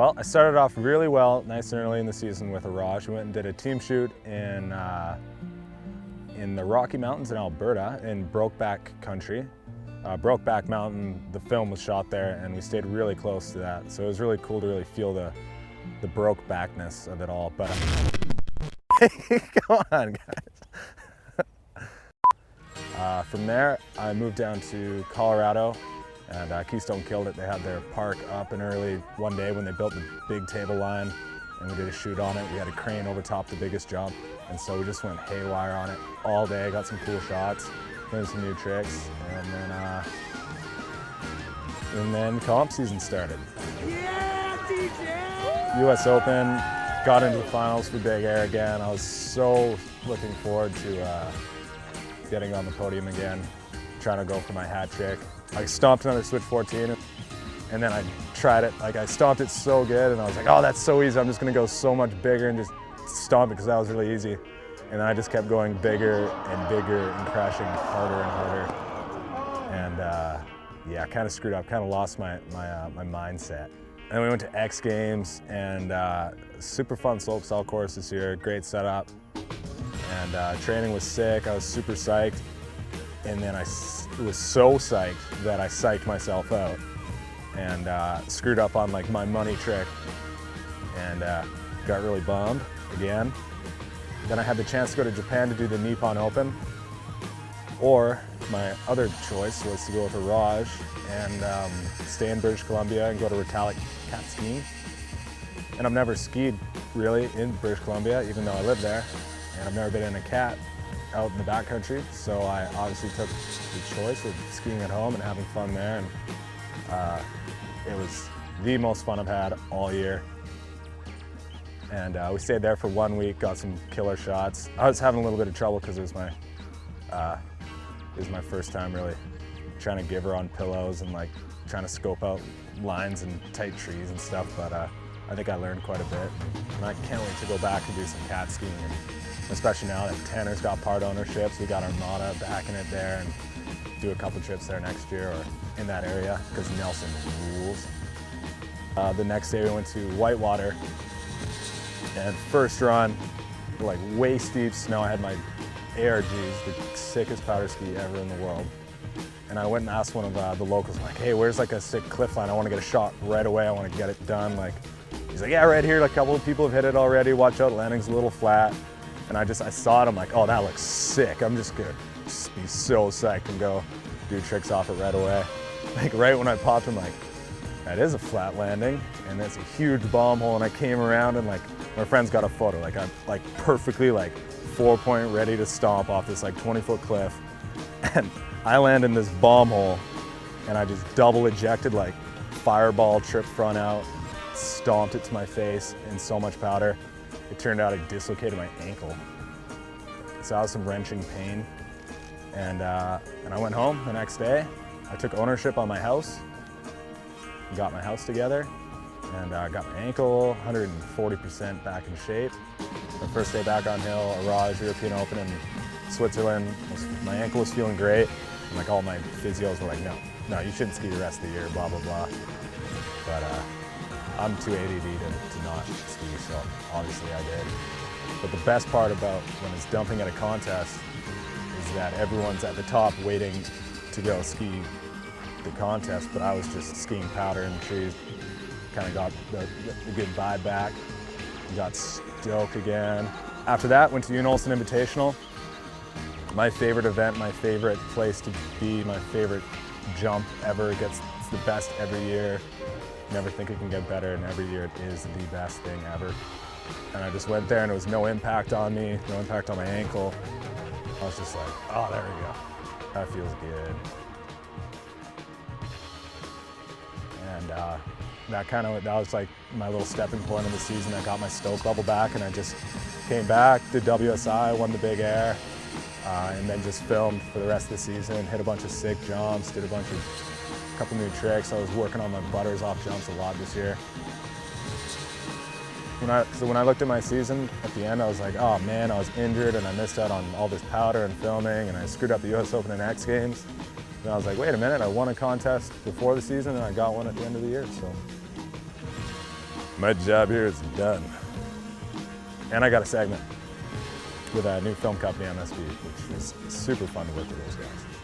Well, I started off really well, nice and early in the season with a Raj. We went and did a team shoot in the Rocky Mountains in Alberta, in Brokeback country. Brokeback Mountain, the film was shot there, and we stayed really close to that. So it was really cool to really feel the broke-backness of it all. But come on, guys. From there, I moved down to Colorado, and Keystone killed it. They had their park up and early one day when they built the big table line, and we did a shoot on it. We had a crane over top the biggest jump, and so we just went haywire on it all day, got some cool shots, learned some new tricks, and then comp season started. Yeah, DJ! US Open, got into the finals for Big Air again. I was so looking forward to getting on the podium again, trying to go for my hat trick. I stomped another switch 14, and then I tried it. Like, I stomped it so good, and I was like, oh, that's so easy. I'm just gonna go so much bigger and just stomp it because that was really easy. And then I just kept going bigger and bigger and crashing harder and harder. And yeah, I kind of screwed up, kind of lost my mindset. And then we went to X Games, and super fun slopestyle course this year, great setup. And training was sick, I was super psyched. And then I was so psyched that I psyched myself out and screwed up on like my money trick and got really bummed again. Then I had the chance to go to Japan to do the Nippon Open, or my other choice was to go with a Raj and stay in British Columbia and go to Retallick cat skiing. And I've never skied really in British Columbia, even though I live there, and I've never been in a cat out in the backcountry, so I obviously took the choice of skiing at home and having fun there, and it was the most fun I've had all year. And we stayed there for 1 week, got some killer shots. I was having a little bit of trouble because it was my first time really trying to give her on pillows and like trying to scope out lines and tight trees and stuff, but I think I learned quite a bit, and I can't wait to go back and do some cat skiing. Especially now that Tanner's got part ownership, so we got Armada backing it there, and do a couple trips there next year or in that area because Nelson rules. The next day we went to Whitewater, and first run, like waist deep snow. I had my ARGs, the sickest powder ski ever in the world. And I went and asked one of the locals, like, hey, where's like a sick cliff line? I want to get a shot right away. I want to get it done. Like, he's like, yeah, right here. Like, a couple of people have hit it already. Watch out, landing's a little flat. And I saw it, I'm like, oh, that looks sick. I'm just gonna be so psyched and go do tricks off it right away. Like right when I popped, I'm like, that is a flat landing, and that's a huge bomb hole. And I came around, and like my friend's got a photo, like I'm like perfectly like 4-point ready to stomp off this like 20-foot cliff. And I land in this bomb hole, and I just double ejected, like fireball, trip front out, stomped it to my face in so much powder. It turned out I dislocated my ankle. So I was some wrenching pain. And I went home the next day. I took ownership on my house, got my house together, and got my ankle 140% back in shape. The first day back on hill, a Raj European Open in Switzerland. My ankle was feeling great. And like all my physios were like, no, you shouldn't ski the rest of the year, blah, blah, blah. But I'm too ADD to not ski, so obviously I did. But the best part about when it's dumping at a contest is that everyone's at the top waiting to go ski the contest, but I was just skiing powder in the trees. Kind of got the good vibe back, got stoked again. After that, went to Unolson Invitational. My favorite event, my favorite place to be, my favorite jump ever. It's the best every year. Never think it can get better, and every year it is the best thing ever. And I just went there, and it was no impact on me, no impact on my ankle. I was just like, oh, there we go. That feels good. And that was like my little stepping point in the season. I got my stoke level back, and I just came back, did WSI, won the Big Air, and then just filmed for the rest of the season, hit a bunch of sick jumps, did a couple new tricks. I was working on my butters off jumps a lot this year. So when I looked at my season at the end, I was like, oh man, I was injured and I missed out on all this powder and filming, and I screwed up the US Open and X Games. And I was like, wait a minute, I won a contest before the season and I got one at the end of the year. So my job here is done. And I got a segment with a new film company, MSB, which is super fun to work with those guys.